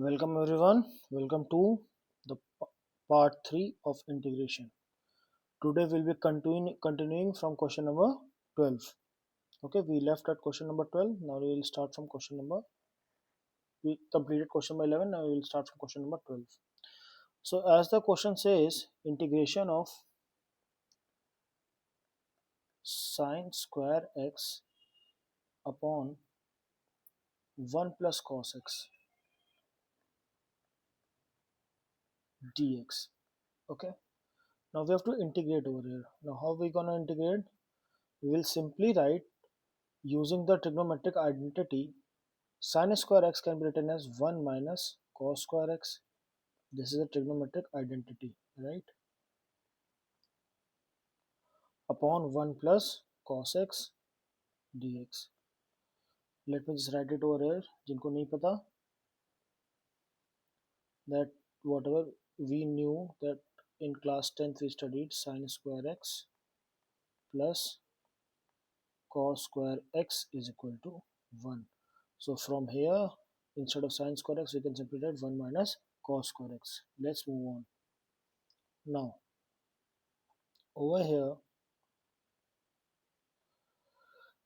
Welcome everyone. Welcome to the part 3 of integration. Today we'll be continuing from question number 12. Okay, we left at question number 12. Now we will start from question number. We completed question number 11. Now we will start from question number 12. So as the question says, integration of sine square x upon 1 plus cos x dx. Okay, now we have to integrate over here. Now how we gonna integrate? We will simply write using the trigonometric identity, sin square x can be written as 1 minus cos square x. This is a trigonometric identity, right? Upon 1 plus cos x dx. Let me just write it over here. जिनको नहीं पता, that whatever we knew that in class 10th we studied sin square x plus cos square x is equal to 1. So from here, instead of sin square x, we can simply write 1 minus cos square x. Let's move on. Now, over here,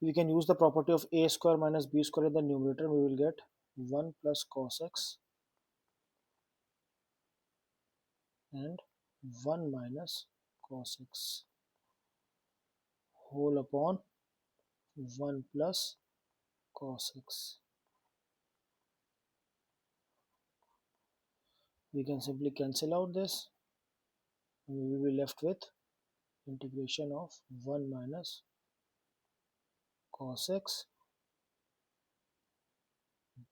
we can use the property of a square minus b square in the numerator. We will get 1 plus cos x and 1 minus cos x whole upon 1 plus cos x. We can simply cancel out this and we will be left with integration of 1 minus cos x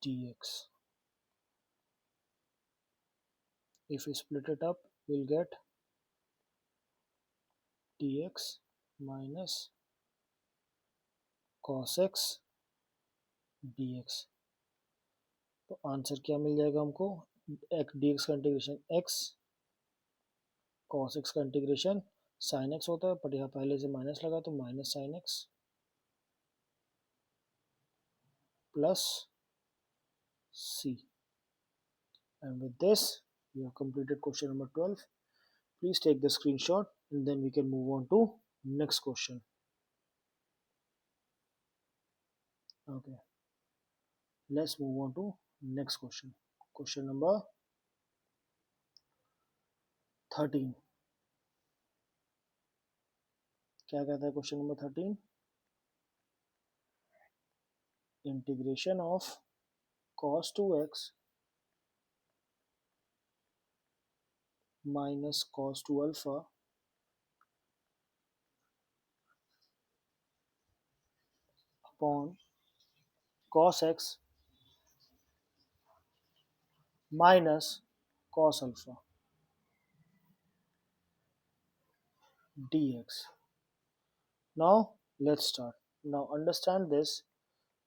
dx. If we split it up, we'll get dx minus cos x dx. तो answer क्या मिल जाएगा हमको? dx का integration x, cos x का integration sin x होता है, but यहाँ पहले से माइनस लगा तो minus sin x plus c. And with this, we have completed question number 12. Please take the screenshot and then we can move on to next question. Okay, let's move on to next question. Question number 13. क्या कहता है question number 13? Integration of cos 2x minus cos 2 alpha upon cos x minus cos alpha dx. Now let's start. Now understand this.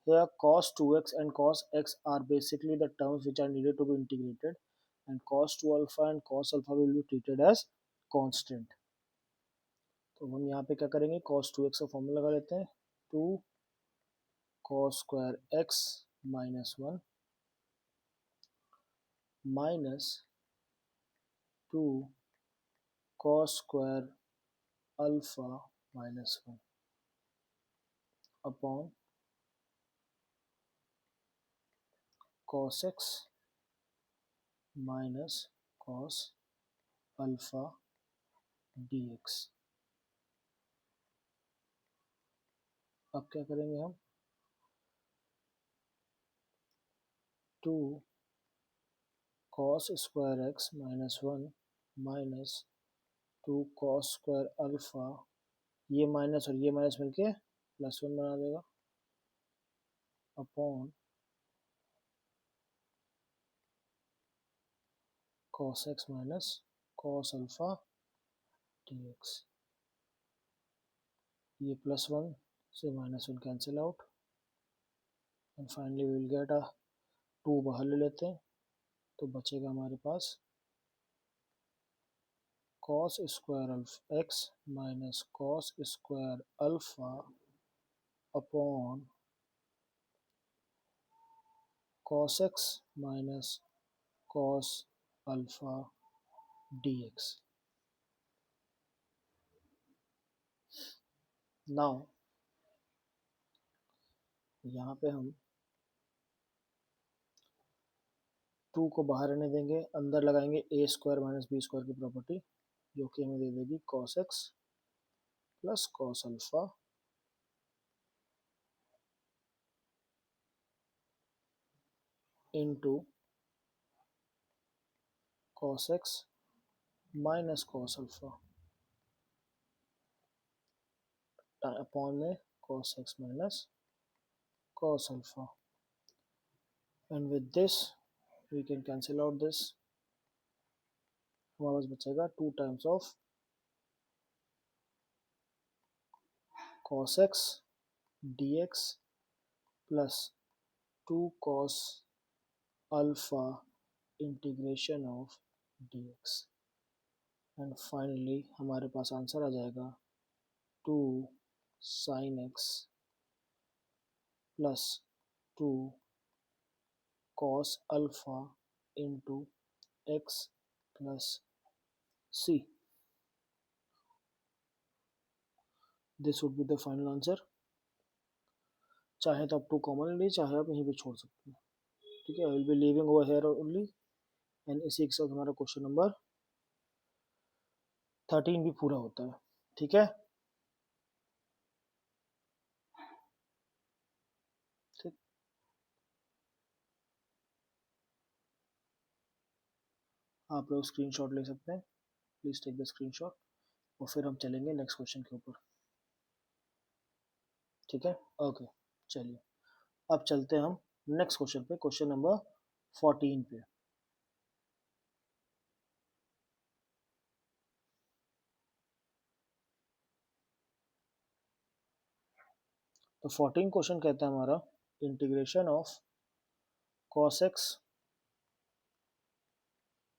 Here cos 2x and cos x are basically the terms which are needed to be integrated, and cos 2 alpha and cos alpha will be treated as constant. तो हम यहाँ पे क्या करेंगे? cos 2x का formula लगा लेते हैं. 2 cos square x minus 1 minus 2 cos square alpha minus 1 upon cos x minus cos alpha dx. अब क्या करेंगे हम? 2 cos square x minus 1 minus 2 cos square alpha, ये माइनस और ये माइनस मिलके प्लस 1 बना देगा, upon cos x minus cos alpha dx. ये प्लस 1 से minus 1 cancel out and finally we will get 2 बाहर ले लेते हैं तो बचेगा हमारे पास cos square alpha x minus cos square alpha upon cos x minus cos alpha dx. Now यहाँ पे हम 2 को बाहर रहने देंगे, अंदर लगाएंगे ए स्क्वायर माइनस बी स्क्वायर की प्रॉपर्टी, जो कि हमें दे देगी cos x plus cos alpha into cos x minus cos alpha upon में cos x minus cos alpha, and with this we can cancel out this. हमारे पास बचेगा 2 times of cos x dx plus 2 cos alpha integration of dx, and finally हमारे पास answer आ जाएगा 2 sin x plus 2 cos alpha into x plus c. This would be the final answer. चाहे तो आप 2 common ले, चाहे आप यहीं पे छोड़ सकते हैं. ठीक है, I will be leaving over here only, and इसी के साथ हमारा क्वेश्चन नंबर 13 भी पूरा होता है. ठीक है, ठीक. आप लोग स्क्रीनशॉट ले सकते हैं. प्लीज टेक द स्क्रीनशॉट, और फिर हम चलेंगे नेक्स्ट क्वेश्चन के ऊपर. ठीक है, ओके. चलिए, अब चलते हैं हम नेक्स्ट क्वेश्चन पे, क्वेश्चन नंबर 14 पे. तो 14 क्वेश्चन कहता है हमारा integration of cos x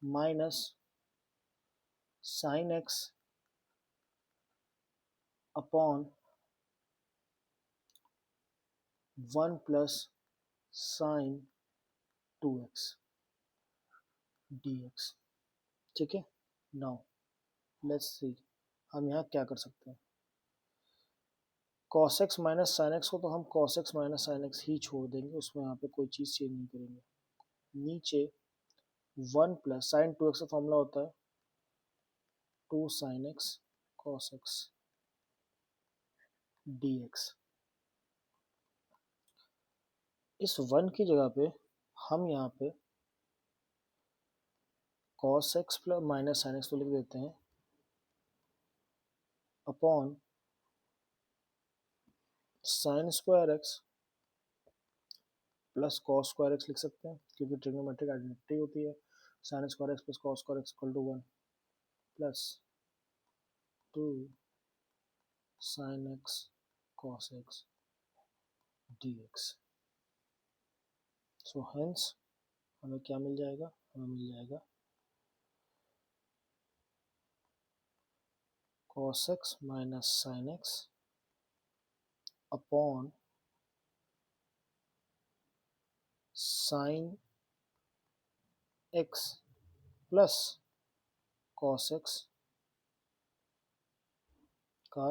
minus sin x upon 1 plus sin 2x dx. ठीक है, नाउ लेट्स सी हम यहाँ क्या कर सकते हैं. cos x minus sine x को तो हम cos x minus sine x ही छोड़ देंगे, उसमें यहाँ पे कोई चीज़ चेंज नहीं करेंगे. नीचे 1 प्लस साइन 2x का फॉर्मूला होता है 2 sin x cos x dx. इस 1 की जगह पे हम यहाँ पे cos x plus minus sine x तो लिख देते हैं upon sine square x plus cos square x लिख सकते हैं, क्योंकि ट्रिग्नोमेट्रिक आइडेंटिटी होती है. Sine square x plus cos square x equal to 1 plus 2 sin x cos x dx. So hence हमें क्या मिल जाएगा, हमें मिल जाएगा cos x minus sin x upon sin x plus cos x का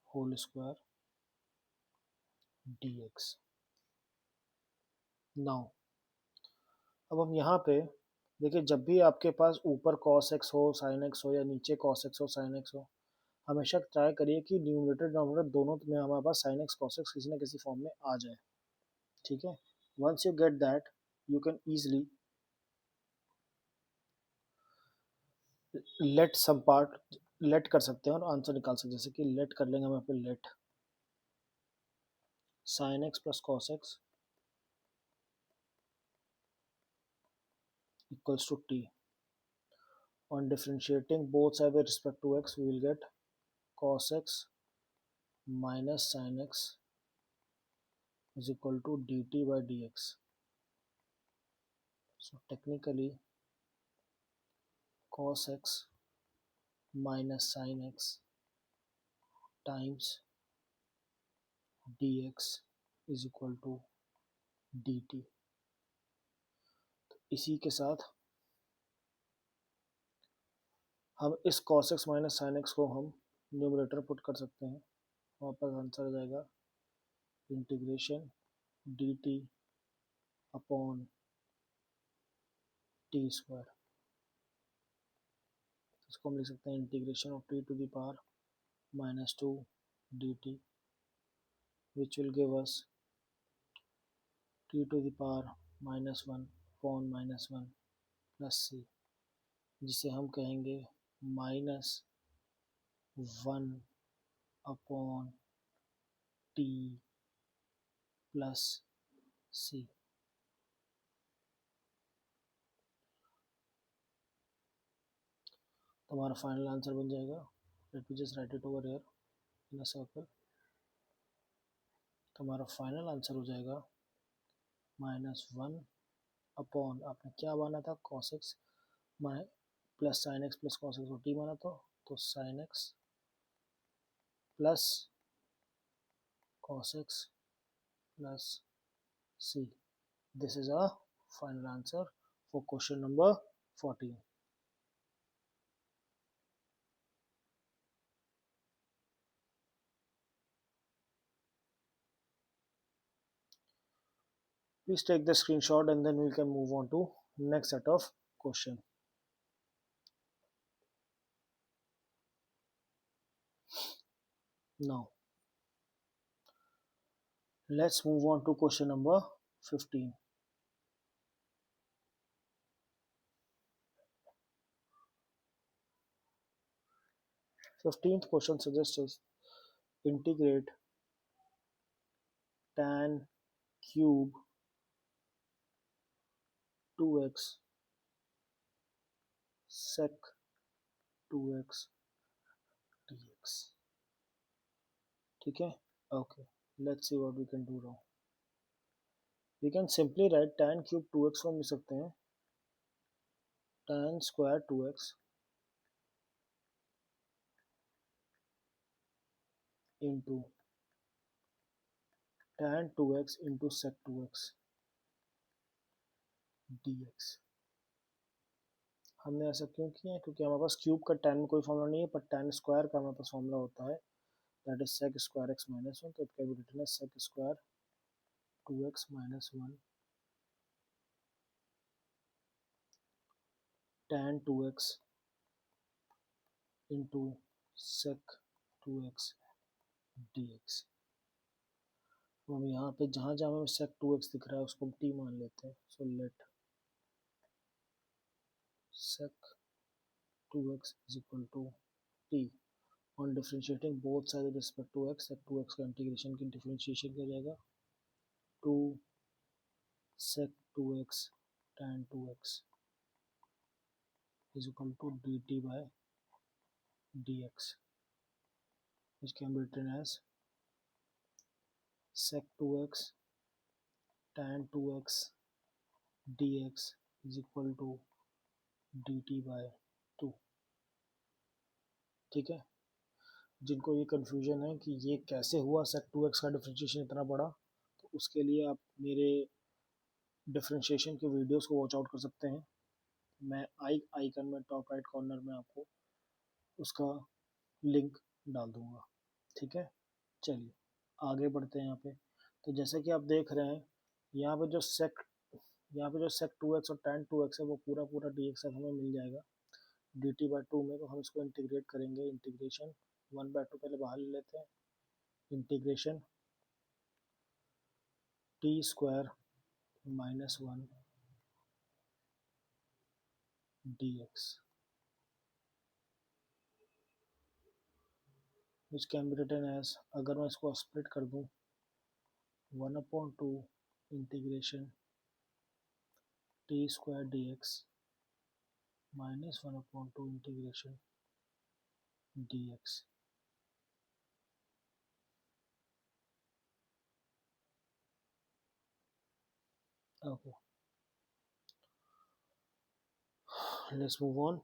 होल स्क्वायर dx. नाउ अब हम यहाँ पे देखिए, जब भी आपके पास ऊपर cos x हो sin x हो या नीचे cos x हो sin x हो, हमेशा ट्राई करिए कि न्यूमरेटर डिनोमिनेटर दोनों में हमारे पास sin x cos x किसी न किसी फॉर्म में आ जाए. ठीक है, once you get that you can easily let some part let कर सकते हैं और आंसर निकाल सकते हैं. जैसे कि लेट कर लेंगे हम यहाँ पे, let sin x plus cos x equals to t. On differentiating both sides with respect to x, we will get cos x minus sin x is equal to dt by dx. So technically cos x minus sin x times dx is equal to dt. इसी के साथ हम इस cos x minus sine x को हम numerator put कर सकते हैं, वापस आंसर आ जाएगा integration D T upon T square. इसको हम लिख सकते हैं integration of T to the power minus two D T, which will give us T to the power minus one upon minus one plus C, जिसे हम कहेंगे minus one upon T plus C. तो हमारा final answer बन जाएगा, let me just write it over here in a circle. तो हमारा final answer हो जाएगा माइनस वन अपॉन, आपने क्या माना था, cos x my plus sine x plus cos x को टी माना तो sine x plus cos x plus c। This is a final answer for question number 14। Please take the screenshot and then we can move on to next set of question. Now let's move on to question number 15. Fifteenth question suggests us integrate tan cube 2x sec 2x dx. ठीक है, okay, let's see what we can do now. We can simply write tan cube 2x को हम लिख सकते हैं tan square 2x into tan 2x into sec 2x dx. हमने ऐसा क्यों किया है, क्योंकि हमारे पास क्यूब का tan में कोई फॉर्मूला नहीं है, पर tan स्क्वायर का हमारे पास फॉर्मूला होता है, that is sec square x minus one. तो it can be written as sec square 2x minus one tan 2x into sec 2x dx। तो हम यहाँ पे जहाँ जहाँ हमें sec 2x दिख रहा है उसको हम t मान लेते हैं। So let sec 2x is equal to t। on differentiating both sides with respect to x, sec 2x का इंटीग्रेशन की डिफरेंशिएशन किया जाएगा 2 sec 2x tan 2x is equal to dt by dx, which can be written as sec 2x tan 2x dx is equal to dt by 2। ठीक है, जिनको ये confusion है कि ये कैसे हुआ sec 2x का डिफरेंशिएशन इतना बड़ा, तो उसके लिए आप मेरे डिफरेंशिएशन के वीडियोस को वॉच आउट कर सकते हैं। मैं आइकन में टॉप राइट कॉर्नर में आपको उसका लिंक डाल दूंगा। ठीक है, चलिए आगे बढ़ते हैं यहाँ पे। तो जैसे कि आप देख रहे हैं यहाँ पे जो sec 2x और tan 2x है वो पूरा पूरा dx हमें मिल जाएगा dt by 2 में। तो हम इसको इंटीग्रेट करेंगे, इंटीग्रेशन 1/2 पहले बाहर ले लेते हैं, integration t square minus one dx, which can be written as, अगर मैं इसको स्प्लिट कर दूं 1/2 integration t square dx minus 1/2 integration dx। Okay, let's move on.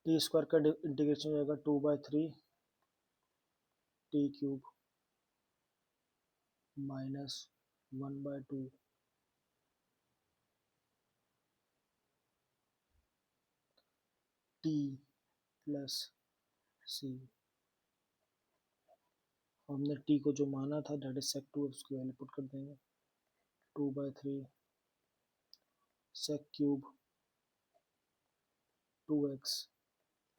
T square का इंटीग्रेशन हो जाएगा 2/3 T cube minus 1/2 T plus C. हमने T को जो माना था डेट इज सेक टू, उसकी वैल्यू पुट कर देंगे 2/3 sec cube 2x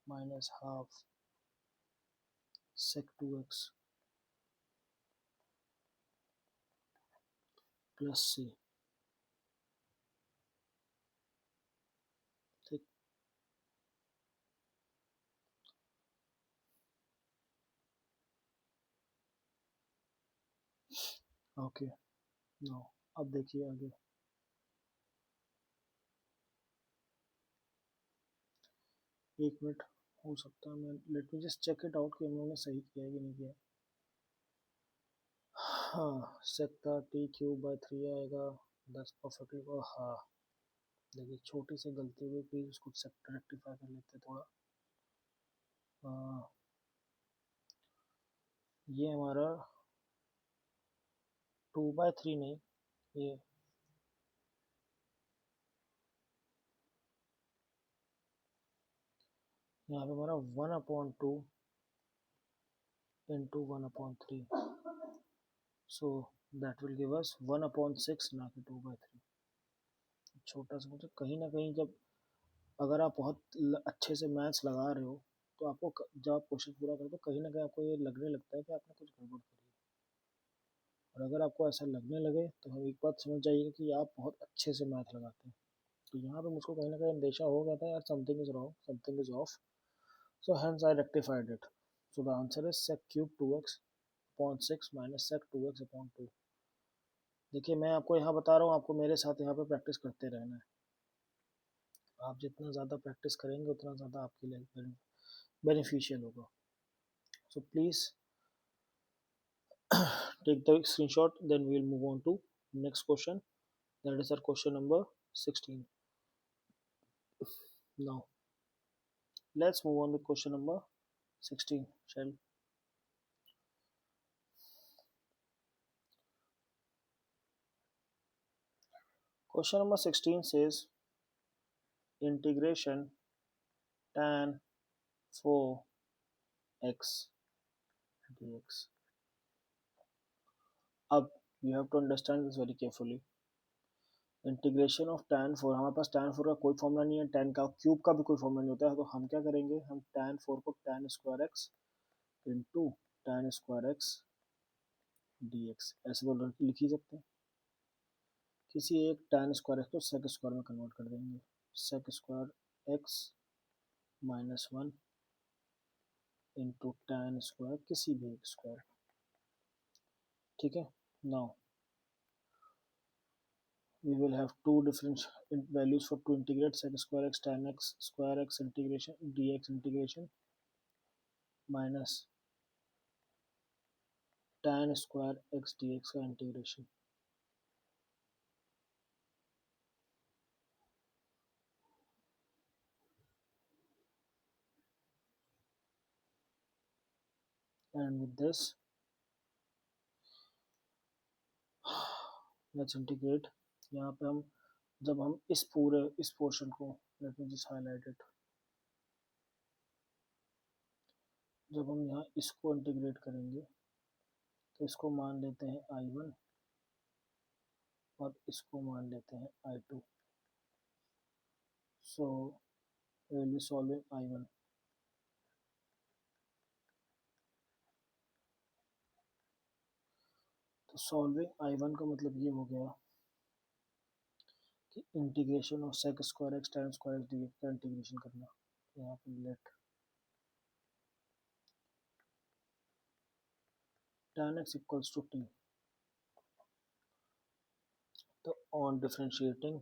minus half सेक 2x प्लस सी। ठीक, ओके। नो, अब देखिए आगे। एक मिनट, हो सकता है मैं let me just check it out कि हम लोगों ने सही किया है कि नहीं किया। हाँ, सकता टी क्यूब बाय 3 आएगा 10 परफेक्टली। और हाँ, देखिए छोटी सी गलती हुई, प्लीज उसको रेक्टिफाई कर लेते थोड़ा। आ, ये हमारा 2/3 नहीं, ये यहाँ पे हमारा 1/2 into 1/3, so that will give अस 1/6, ना कि 2/3। छोटा सा मतलब कहीं ना कहीं जब अगर आप बहुत अच्छे से मैथ्स लगा रहे हो तो आपको जब आप क्वेश्चन पूरा करते हो कहीं ना कहीं आपको ये लगने लगता है कि आपने कुछ गड़बड़ करी है। और अगर आपको ऐसा लगने लगे तो हम एक बात समझ जाइए कि आप बहुत अच्छे से मैथ लगाते हैं। तो यहाँ पे मुझको कहीं ना कहीं अंदेशा हो गया था यार, something is wrong, something is of. So hence I rectified it. So the answer is sec cube 2x upon 6 minus sec 2x upon 2। देखिए मैं आपको यहाँ बता रहा हूँ, आपको मेरे साथ यहाँ पे प्रैक्टिस करते रहना है। आप जितना ज़्यादा प्रैक्टिस करेंगे उतना ज़्यादा आपके लिए बेनिफिशियल होगा। So please take the screenshot, then we'll move on to next question. That is our question number 16. Now let's move on to question number 16, shall. Question number 16 says integration tan 4x dx. अब you have to understand this very carefully. Integration of tan 4, हमारे पास tan 4 का कोई formula नहीं है, tan का cube का भी कोई फॉर्मूला नहीं होता है। तो हम क्या करेंगे, हम tan 4 को tan square x into tan square x D x ऐसे तो लिख ही सकते हैं। किसी एक tan स्क्वायर एक्स को सेक स्क्वायर में कन्वर्ट कर देंगे, sec square x minus 1 into tan square किसी भी एक स्क्वायर। ठीक है, now we will have two different values for to integrate sec square x tan x square x integration dx integration minus tan square x dx का integration. And with this let's integrate. यहाँ पे हम जब हम इस portion को, late me just highlight it, जब हम यहाँ इसको इंटीग्रेट करेंगे तो इसको मान लेते हैं I1 और इसको मान लेते हैं I2। So we will be solving I1। तो सॉल्विंग I1 का मतलब ये हो गया कि integration of sec square x tan square x d का इंटीग्रेशन करना। यहाँ पे let tan x equals to t, तो on differentiating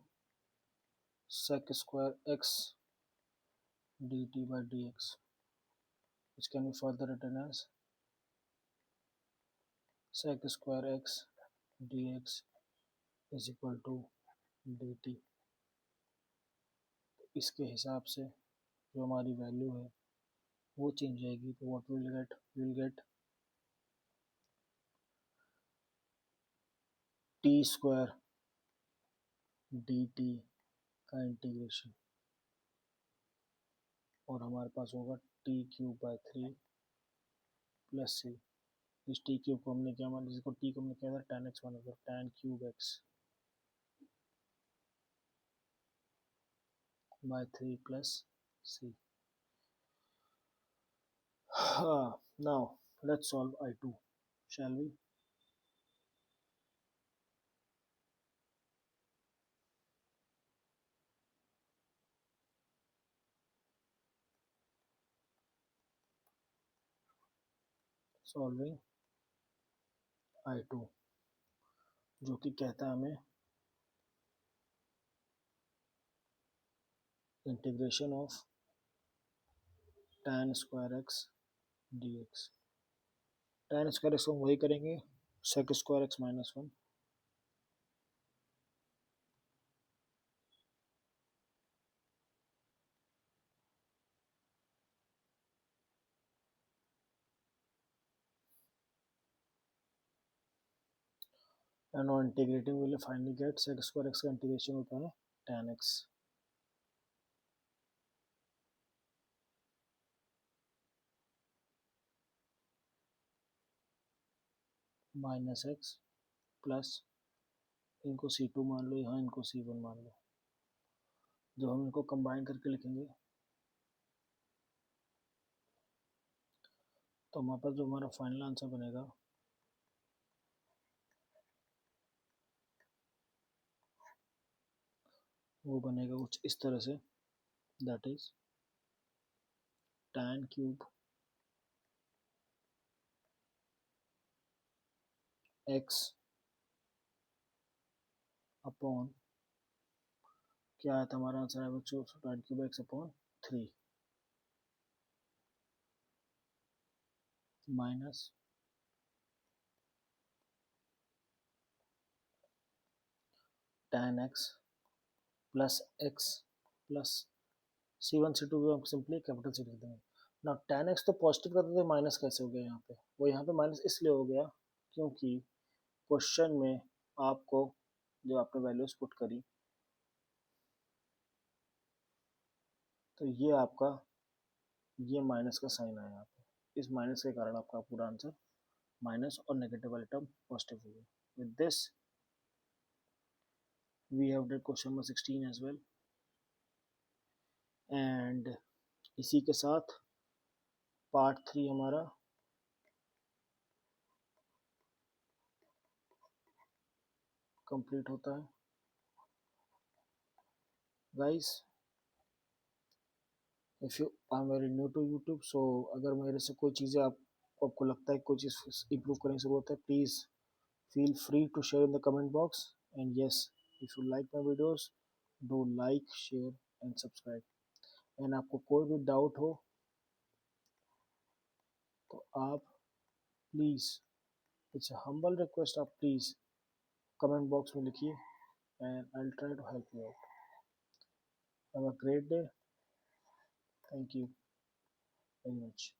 sec square x dt by dx, which can be further written as sec square x dx is equal to dt। इसके हिसाब से जो हमारी वैल्यू है वो चेंज जाएगी। तो what will get T square D T का इंटीग्रेशन, और हमारे पास होगा T cube by three plus C. इस टी क्यूब को हमने क्या माना, जिसको टी को हमने क्या था टेन एक्स माना, तो ten cube x by three plus c. Now let's solve I2, shall we? Solving I2, जो कि कहता है हमें integration of tan square x D x. tan square x को वही करेंगे sec square x minus one, and on integrating we will finally get sec square x का integration होता है tan x minus x plus, इनको C2 मान लो, यहाँ इनको C1 मान लो। जब हम इनको कंबाइन करके लिखेंगे तो हमारे पास जो हमारा फाइनल आंसर बनेगा वो बनेगा कुछ इस तरह से, that is tan cube x upon, क्या है हमारा आंसर है बच्चों, tan cube x upon three minus tan x plus x plus C1 C2 को हम सिंपली कैपिटल सी लिख देंगे ना। tan x तो पॉजिटिव करते थे, माइनस कैसे हो गया यहाँ पे, वो यहाँ पे माइनस इसलिए हो गया क्योंकि क्वेश्चन में आपको जो आपने वैल्यूज पुट करी तो ये आपका ये माइनस का साइन आया यहाँ पे, इस माइनस के कारण आपका पूरा आंसर माइनस और नेगेटिव वाले टर्म पॉजिटिव हो गया। With this we have done question number 16 as well, and इसी के साथ पार्ट 3 हमारा कंप्लीट होता है। Guys, if you I am very new to YouTube, so अगर मेरे से कोई चीज़ें आपको लगता है कोई चीज़ इम्प्रूव करने की ज़रूरत है, please feel free to share in the comment box. And yes, if you like my videos, do like, share and subscribe. and आपको कोई भी डाउट हो तो आप please, it's a humble request, आप प्लीज़ कमेंट बॉक्स में लिखिए and I'll try to help you out. Have a great day. Thank you very much.